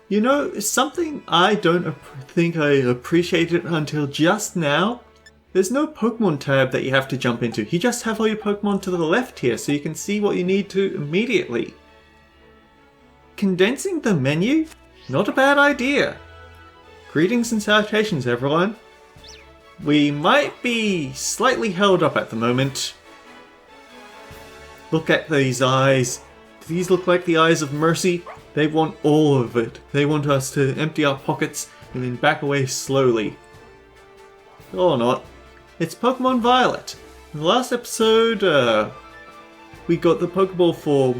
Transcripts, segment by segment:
You know, something I don't think I appreciated until just now. There's no Pokemon tab that you have to jump into. You just have all your Pokemon to the left here so you can see what you need to immediately. Condensing the menu? Not a bad idea. Greetings and salutations, everyone. We might be slightly held up at the moment. Look at these eyes. Do these look like the eyes of mercy? They want all of it. They want us to empty our pockets and then back away slowly. Or not. It's Pokemon Violet. In the last episode, we got the Pokeball for...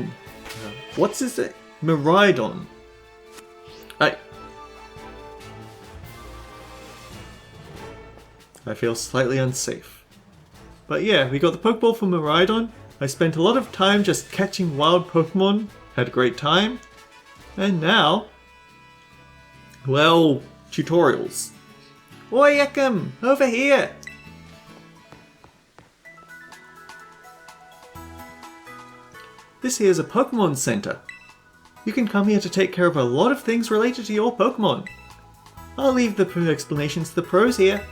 what's his name? Miraidon. I feel slightly unsafe. But yeah, we got the Pokeball for Miraidon. I spent a lot of time just catching wild Pokemon. Had a great time. And now... well, tutorials. Oi, Ekam! Over here! This here is a Pokemon Center. You can come here to take care of a lot of things related to your Pokemon. I'll leave the explanations to the pros here.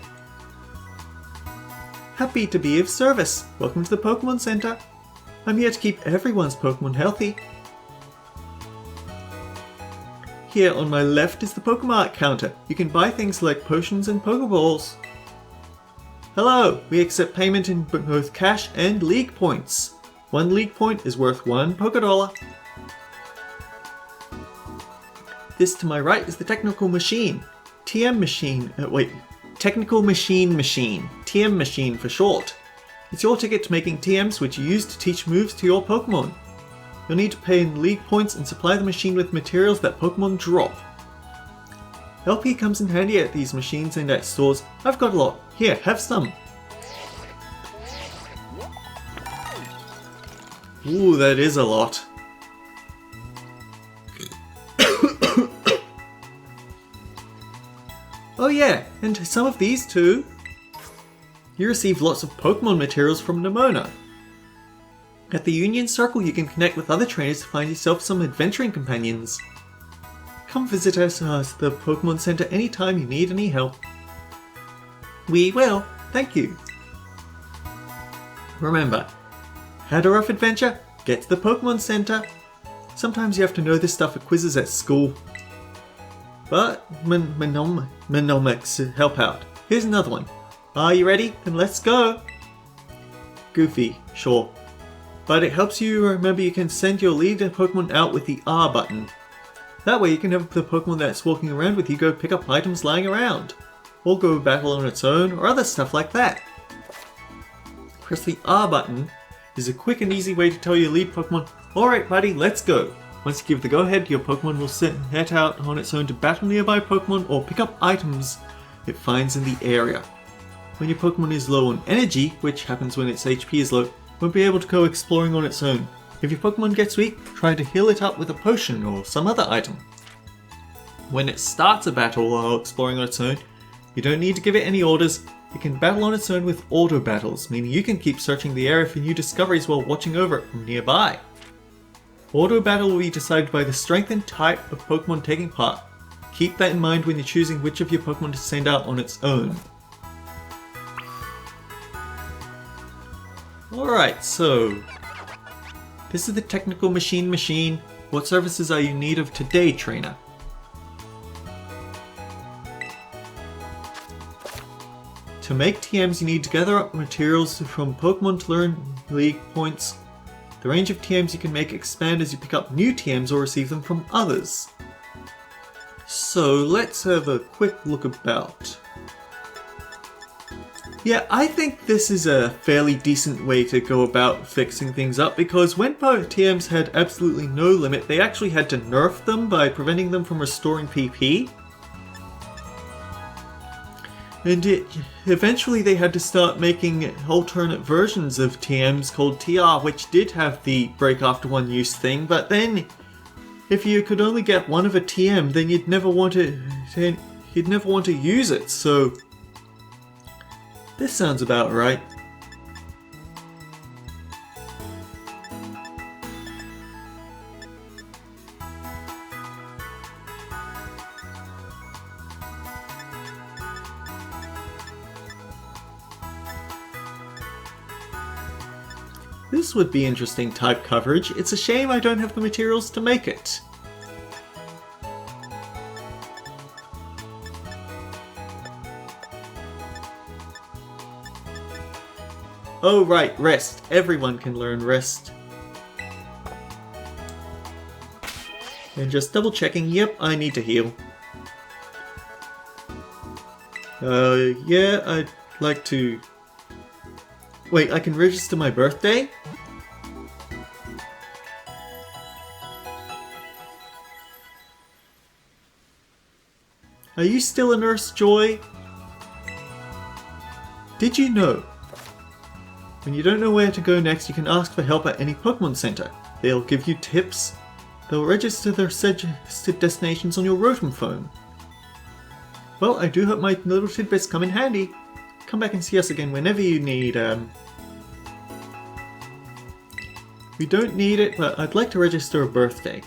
Happy to be of service. Welcome to the Pokemon Center. I'm here to keep everyone's Pokemon healthy. Here on my left is the Pokemart counter. You can buy things like potions and Pokeballs. Hello, we accept payment in both cash and League Points. 1 League Point is worth 1 Pokédollar. This to my right is the Technical Machine. TM Machine, Technical Machine. TM Machine for short. It's your ticket to making TMs which you use to teach moves to your Pokemon. You'll need to pay in League Points and supply the machine with materials that Pokemon drop. LP comes in handy at these machines and at stores. I've got a lot. Here, have some. Ooh, that is a lot. Oh yeah, and some of these too. You receive lots of Pokemon materials from Nemona. At the Union Circle you can connect with other trainers to find yourself some adventuring companions. Come visit us at the Pokemon Center anytime you need any help. We will, thank you. Remember, had a rough adventure? Get to the Pokemon Center. Sometimes you have to know this stuff for quizzes at school. But Menomics help out. Here's another one. Are you ready? Then let's go! Goofy, sure. But it helps you remember you can send your leader Pokemon out with the R button. That way you can have the Pokemon that's walking around with you go pick up items lying around. Or go battle on its own, or other stuff like that. Press the R button is a quick and easy way to tell your lead Pokemon, alright buddy, let's go. Once you give the go-ahead, your Pokemon will head out on its own to battle nearby Pokemon or pick up items it finds in the area. When your Pokemon is low on energy, which happens when its HP is low, it won't be able to go exploring on its own. If your Pokemon gets weak, try to heal it up with a potion or some other item. When it starts a battle while exploring on its own, you don't need to give it any orders. It can battle on its own with auto battles, meaning you can keep searching the area for new discoveries while watching over it from nearby. Auto battle will be decided by the strength and type of Pokemon taking part. Keep that in mind when you're choosing which of your Pokemon to send out on its own. Alright, so this is the Technical Machine. What services are you in need of today, trainer? To make TMs you need to gather up materials from Pokemon to learn League Points. The range of TMs you can make expand as you pick up new TMs or receive them from others. So let's have a quick look about. Yeah, I think this is a fairly decent way to go about fixing things up, because when TMs had absolutely no limit, they actually had to nerf them by preventing them from restoring PP. And eventually they had to start making alternate versions of TMs called TR, which did have the break after one use thing, but then if you could only get one of a TM, then you'd never want to use it, so this sounds about right. This would be interesting type coverage. It's a shame I don't have the materials to make it. Oh right, rest. Everyone can learn rest. And just double checking, yep, I need to heal. Yeah, I'd like to... Wait, I can register my birthday? Are you still a Nurse Joy? Did you know? When you don't know where to go next, you can ask for help at any Pokemon Center. They'll give you tips. They'll register their suggested destinations on your Rotom phone. Well, I do hope my little tidbits come in handy. Come back and see us again whenever you need. We don't need it, but I'd like to register a birthday.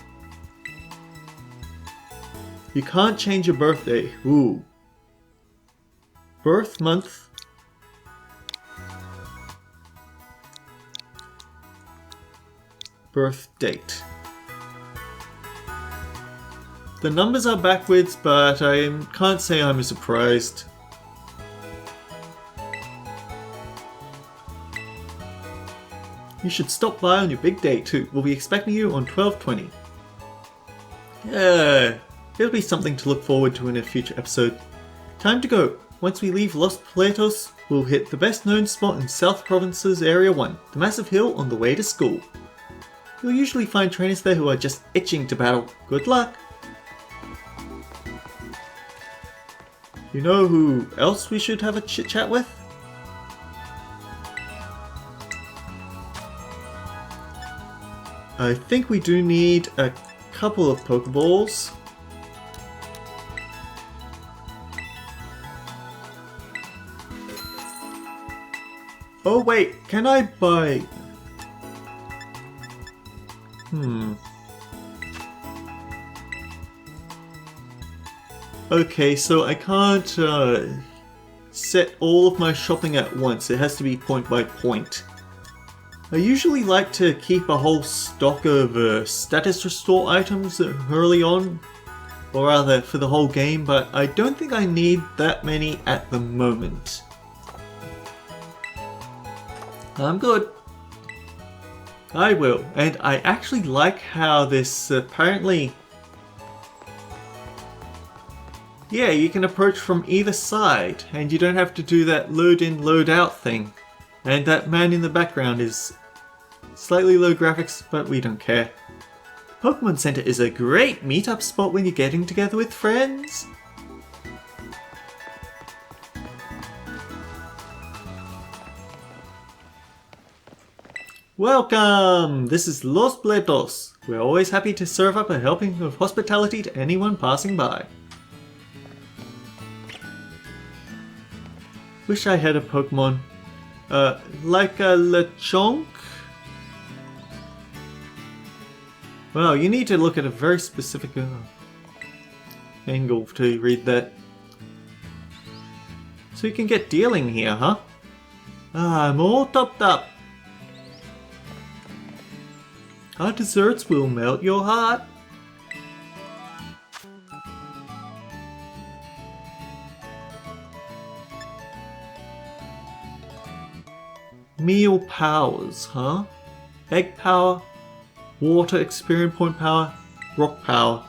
You can't change your birthday. Ooh. Birth month. Birth date. The numbers are backwards, but I can't say I'm surprised. You should stop by on your big day too. We'll be expecting you on 12/20. Yeah, it'll be something to look forward to in a future episode. Time to go. Once we leave Los Platos, we'll hit the best known spot in South Province's Area 1, the massive hill on the way to school. You'll usually find trainers there who are just itching to battle. Good luck! You know who else we should have a chit chat with? I think we do need a couple of Pokeballs. Oh wait, can I buy... Okay, so I can't set all of my shopping at once. It has to be point by point. I usually like to keep a whole stock of status restore items early on, or rather for the whole game, but I don't think I need that many at the moment. I'm good. I will, and I actually like how this apparently... Yeah, you can approach from either side, and you don't have to do that load in, load out thing. And that man in the background is slightly low graphics, but we don't care. Pokemon Center is a great meetup spot when you're getting together with friends. Welcome! This is Los Platos. We're always happy to serve up a helping of hospitality to anyone passing by. Wish I had a Pokemon. Like a Lechonk? Well, you need to look at a very specific angle to read that. So you can get dealing here, huh? I'm all topped up. Our desserts will melt your heart. Meal powers, huh? Egg power, water experience point power, rock power.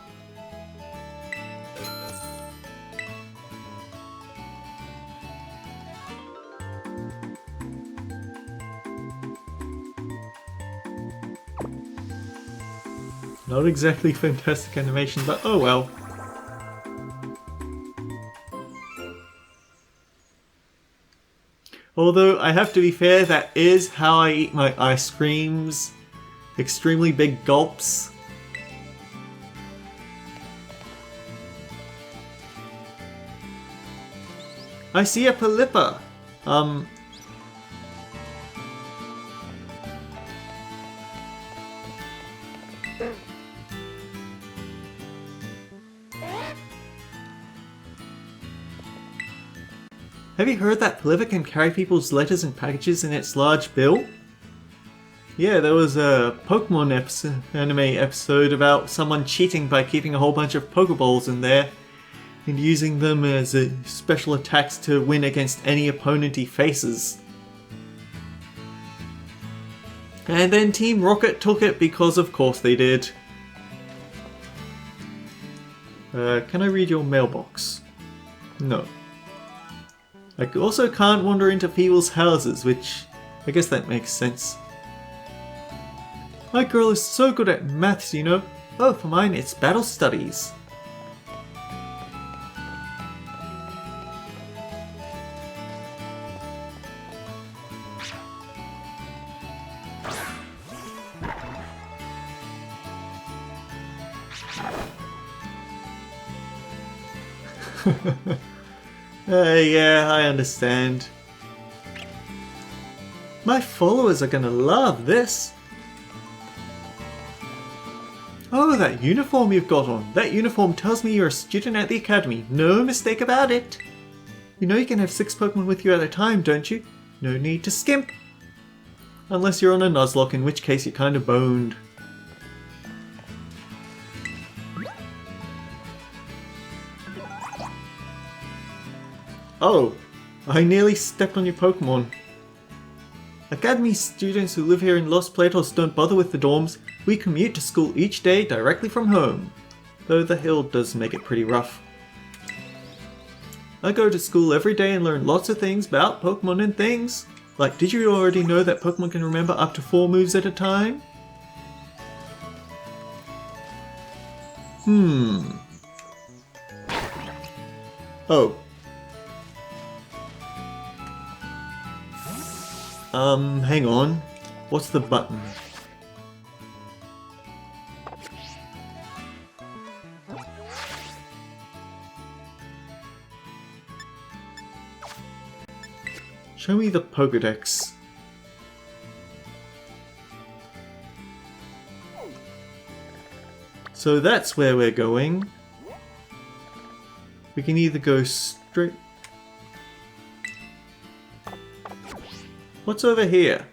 Not exactly fantastic animation, but oh well. Although, I have to be fair, that is how I eat my ice creams. Extremely big gulps. I see a Pelipper. Have you heard that Pelipper can carry people's letters and packages in its large bill? Yeah, there was a Pokemon anime episode about someone cheating by keeping a whole bunch of Pokeballs in there and using them as special attacks to win against any opponent he faces. And then Team Rocket took it because of course they did. Can I read your mailbox? No. I also can't wander into people's houses, which I guess that makes sense. My girl is so good at maths, you know. Oh, for mine it's battle studies. Yeah, I understand. My followers are gonna love this. Oh, that uniform you've got on. That uniform tells me you're a student at the academy. No mistake about it. You know you can have 6 Pokemon with you at a time, don't you? No need to skimp. Unless you're on a Nuzlocke, in which case you're kinda boned. Oh, I nearly stepped on your Pokemon. Academy students who live here in Los Platos don't bother with the dorms. We commute to school each day directly from home. Though the hill does make it pretty rough. I go to school every day and learn lots of things about Pokemon and things. Like, did you already know that Pokemon can remember up to 4 moves at a time? Oh. Hang on. What's the button? Show me the Pokédex. So that's where we're going. We can either go straight... What's over here?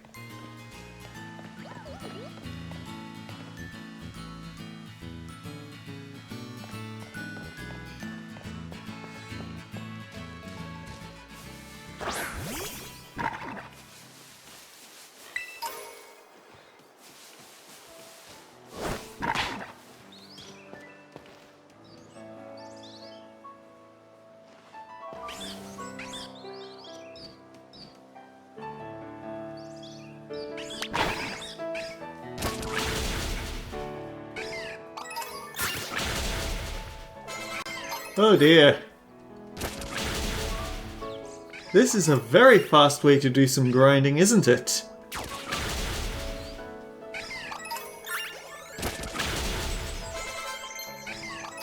Oh dear. This is a very fast way to do some grinding, isn't it?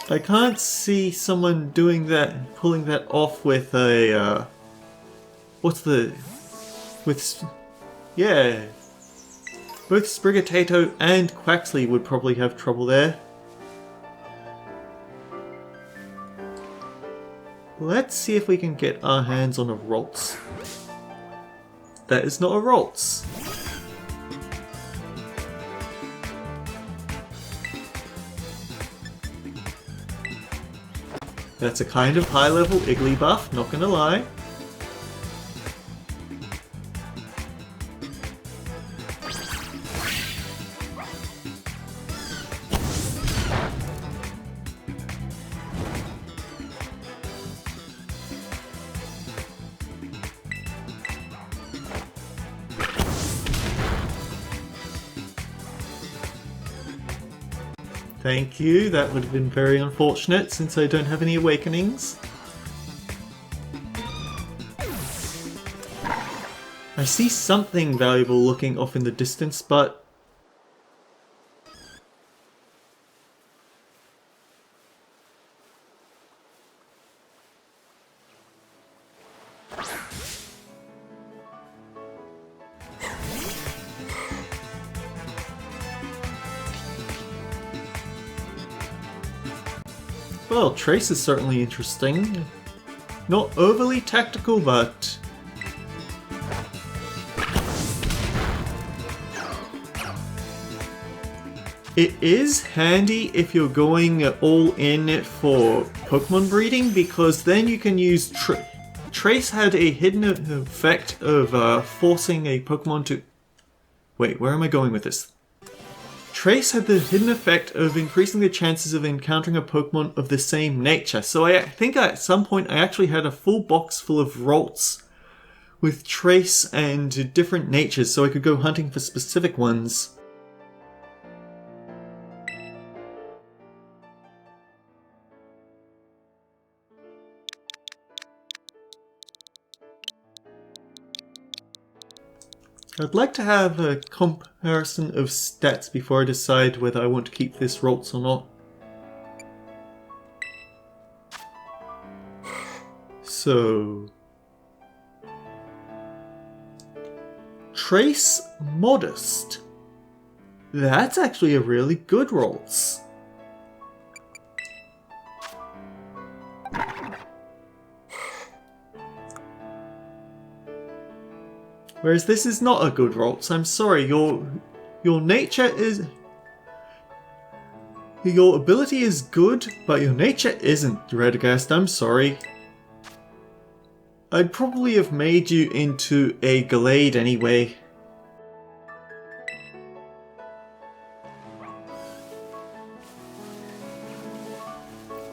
I can't see someone doing that, pulling that off with a, yeah. Both Sprigatito and Quaxley would probably have trouble there. Let's see if we can get our hands on a Ralts. That is not a Ralts. That's a kind of high-level Igglybuff, not gonna lie. Thank you, that would have been very unfortunate since I don't have any awakenings. I see something valuable looking off in the distance, but... Well, Trace is certainly interesting. Not overly tactical, but... It is handy if you're going all in for Pokemon breeding, because then you can use Trace had a hidden effect of forcing a Pokemon to... Wait, where am I going with this? Trace had the hidden effect of increasing the chances of encountering a Pokemon of the same nature. So I think at some point I actually had a full box full of Rolts with Trace and different natures, so I could go hunting for specific ones. I'd like to have a comparison of stats before I decide whether I want to keep this Rolts or not. So... Trace Modest. That's actually a really good Rolts. Whereas this is not a good Rolts. I'm sorry, your nature is... Your ability is good, but your nature isn't, Radagast. I'm sorry. I'd probably have made you into a Gallade anyway.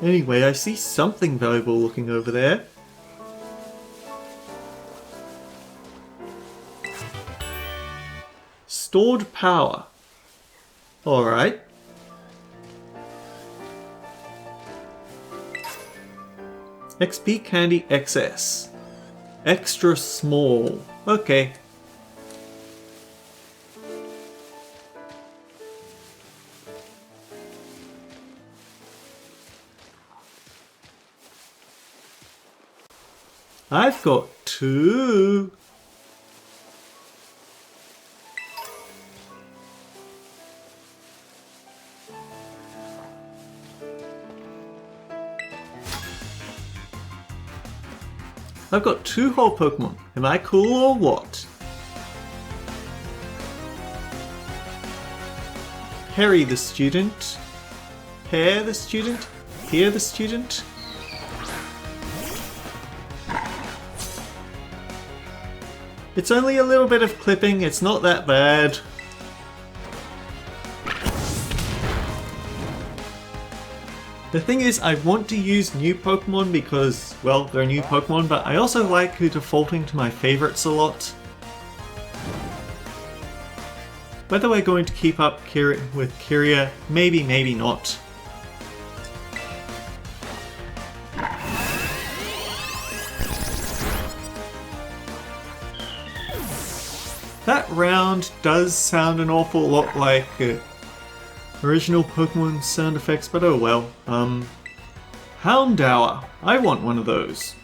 Anyway, I see something valuable looking over there. Stored power. Alright. XP Candy XS. Extra small. Okay. I've got 2. I've got 2 whole Pokemon. Am I cool or what? Harry the student. Pear the student. Pear the student. It's only a little bit of clipping. It's not that bad. The thing is, I want to use new Pokemon because, well, they're new Pokemon, but I also like defaulting to my favorites a lot. Whether we're going to keep up with Kyria, maybe, maybe not. That round does sound an awful lot like original Pokemon sound effects, but oh well. Houndour. I want one of those.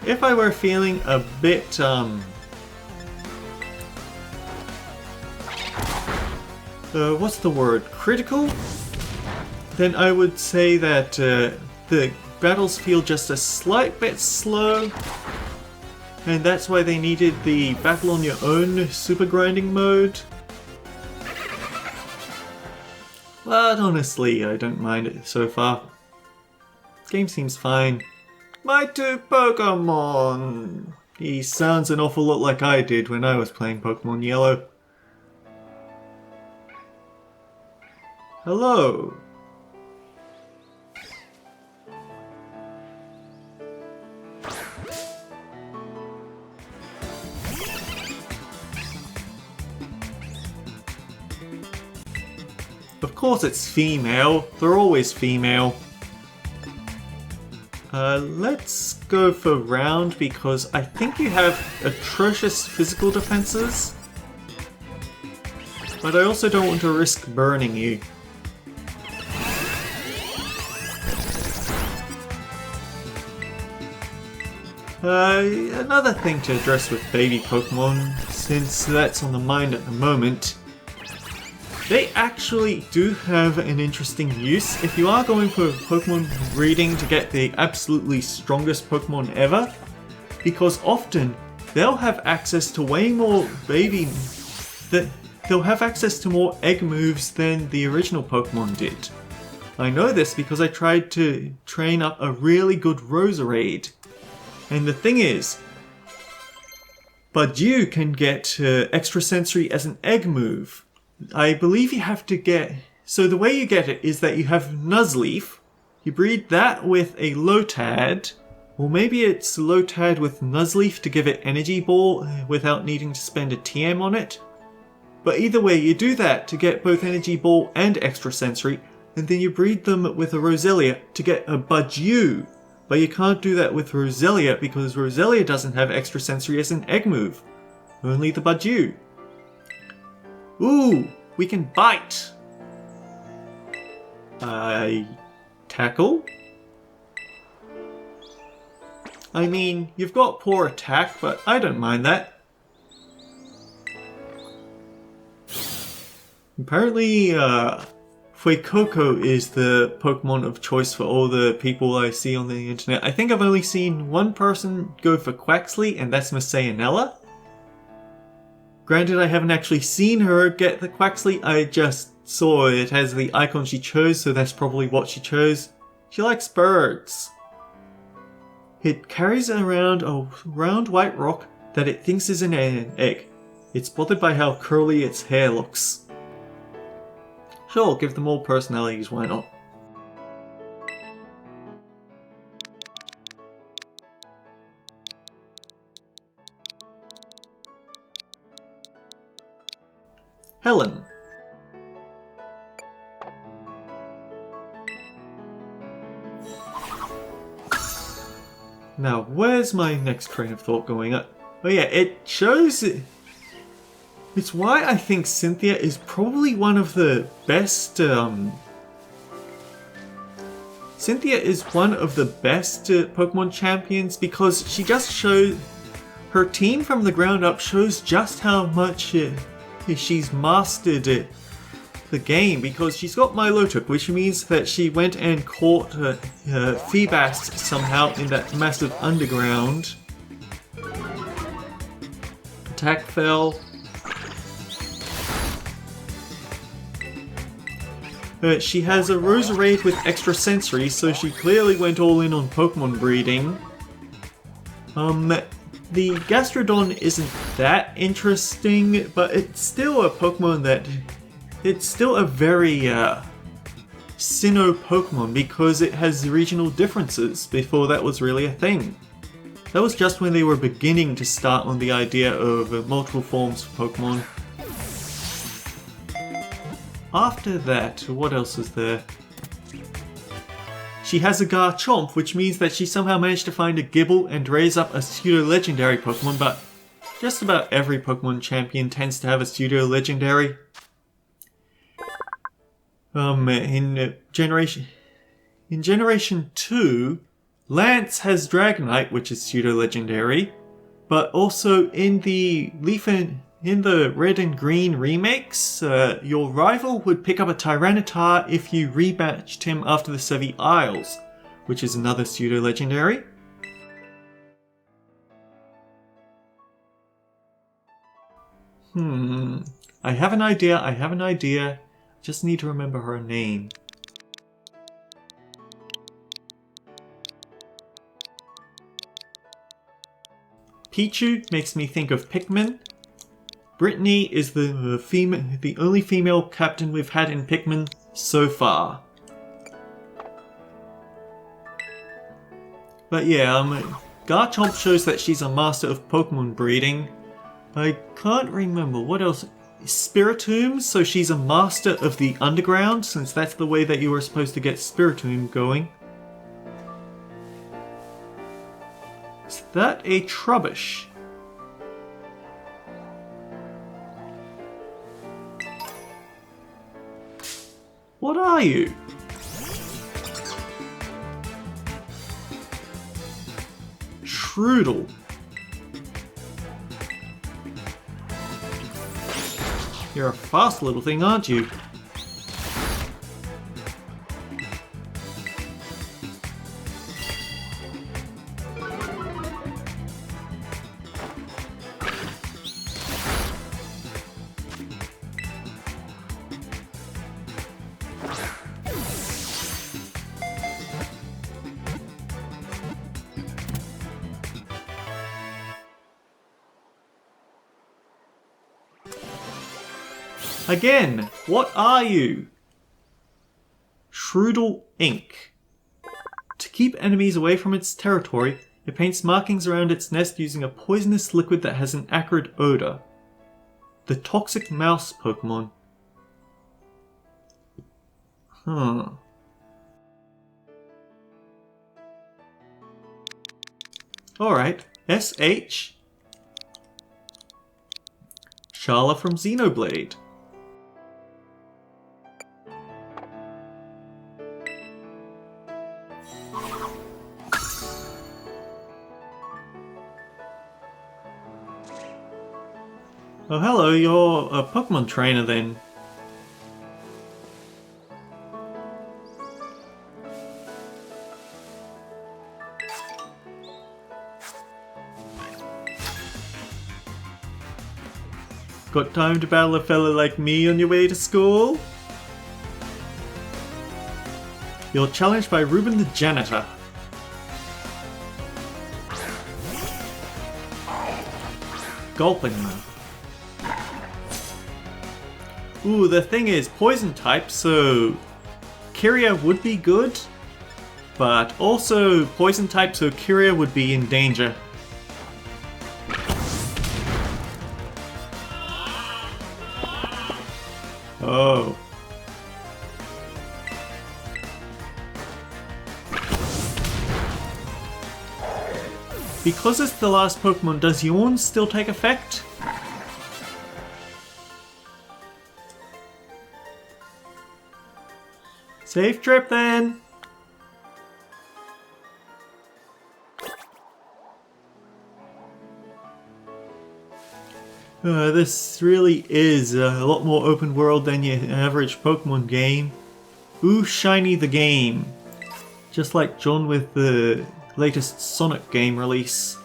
If I were feeling a bit what's the word? Critical? Then I would say that the battles feel just a slight bit slow, and that's why they needed the battle on your own super grinding mode. But honestly, I don't mind it so far. Game seems fine. My 2 Pokemon! He sounds an awful lot like I did when I was playing Pokemon Yellow. Hello! Of course it's female. They're always female. Let's go for round because I think you have atrocious physical defenses. But I also don't want to risk burning you. Another thing to address with baby Pokemon, since that's on the mind at the moment, they actually do have an interesting use. If you are going for Pokemon breeding to get the absolutely strongest Pokemon ever, because often they'll have access to way more they'll have access to more egg moves than the original Pokemon did. I know this because I tried to train up a really good Roserade. And the thing is, Budew can get extrasensory as an egg move. I believe you have to get... So the way you get it is that you have Nuzleaf, you breed that with a Lotad, or maybe it's Lotad with Nuzleaf to give it Energy Ball without needing to spend a TM on it. But either way, you do that to get both Energy Ball and extrasensory, and then you breed them with a Roselia to get a Budew. But you can't do that with Roselia because Roselia doesn't have extrasensory as an egg move. Only the Budew. Ooh, we can bite! Tackle? I mean, you've got poor attack, but I don't mind that. Apparently, Fuecoco is the Pokemon of choice for all the people I see on the internet. I think I've only seen one person go for Quaxley, and that's Miss Sayanella. Granted, I haven't actually seen her get the Quaxley, I just saw it has the icon she chose, so that's probably what she chose. She likes birds. It carries around a round white rock that it thinks is an egg. It's bothered by how curly its hair looks. Sure, give them all personalities, why not? Helen. Now, where's my next train of thought going up? Oh yeah, it shows... It's why I think Cynthia is probably one of the best... Cynthia is one of the best Pokemon champions because she just shows... Her team from the ground up shows just how much she's mastered the game, because she's got Milotic, which means that she went and caught Feebas somehow in that massive underground. Attack fell. She has a Roserade with extrasensory, so she clearly went all in on Pokemon breeding. The Gastrodon isn't that interesting, but it's still a Pokemon that... It's still a very Sinnoh Pokemon because it has regional differences before that was really a thing. That was just when they were beginning to start on the idea of multiple forms of Pokemon. After that, what else is there? She has a Garchomp, which means that she somehow managed to find a Gibble and raise up a pseudo-legendary Pokemon, but just about every Pokemon champion tends to have a pseudo-legendary. In Generation 2, Lance has Dragonite, which is pseudo-legendary, but also in the Red and Green remakes, your rival would pick up a Tyranitar if you rematched him after the Sevi Isles, which is another pseudo-legendary. I have an idea. Just need to remember her name. Pichu makes me think of Pikmin. Brittany is the only female captain we've had in Pikmin so far. But yeah, Garchomp shows that she's a master of Pokemon breeding. I can't remember what else. Spiritomb, so she's a master of the underground, since that's the way that you were supposed to get Spiritomb going. Is that a Trubbish? What are you? Shroodle. You're a fast little thing, aren't you? Again, what are you? Shrewdle Ink. To keep enemies away from its territory, it paints markings around its nest using a poisonous liquid that has an acrid odor. The Toxic Mouse Pokemon. Huh. Alright, SH. Sharla from Xenoblade. Oh hello, you're a Pokemon trainer then. Got time to battle a fella like me on your way to school? You're challenged by Ruben the Janitor. Gulping them. Ooh, the thing is, poison type, so Kyria would be good, but also poison type, so Kyria would be in danger. Oh. Because it's the last Pokemon, does Yawn still take effect? Safe trip then! This really is a lot more open world than your average Pokemon game. Ooh, shiny the game. Just like John with the latest Sonic game release.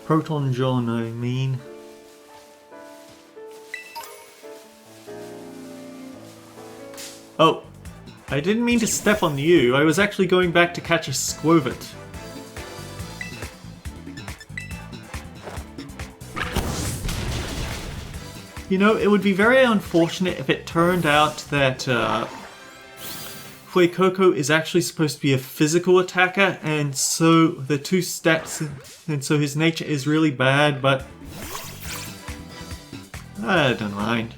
Proton John, I mean. Oh, I didn't mean to step on you. I was actually going back to catch a Squovit. You know, it would be very unfortunate if it turned out that Fuecoco is actually supposed to be a physical attacker, and so the two steps, and so his nature is really bad, but I don't mind.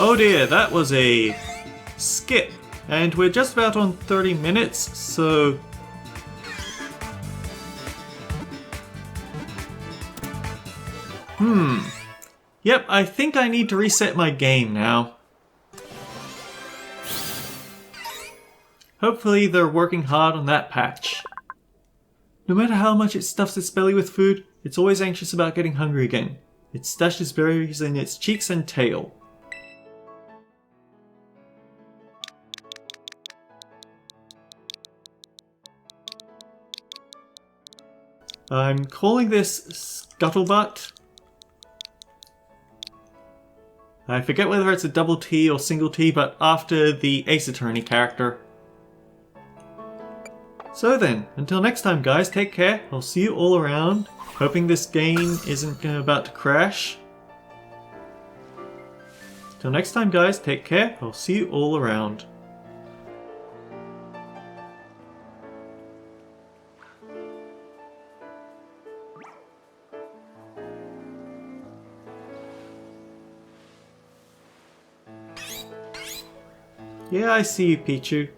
Oh dear, that was a skip. And we're just about on 30 minutes, so... Yep, I think I need to reset my game now. Hopefully they're working hard on that patch. No matter how much it stuffs its belly with food, it's always anxious about getting hungry again. It stashes berries in its cheeks and tail. I'm calling this Scuttlebutt. I forget whether it's a double T or single T, but after the Ace Attorney character. So then, until next time guys, take care. I'll see you all around. Hoping this game isn't about to crash. Till next time guys, take care. I'll see you all around. Yeah, I see you, Pichu.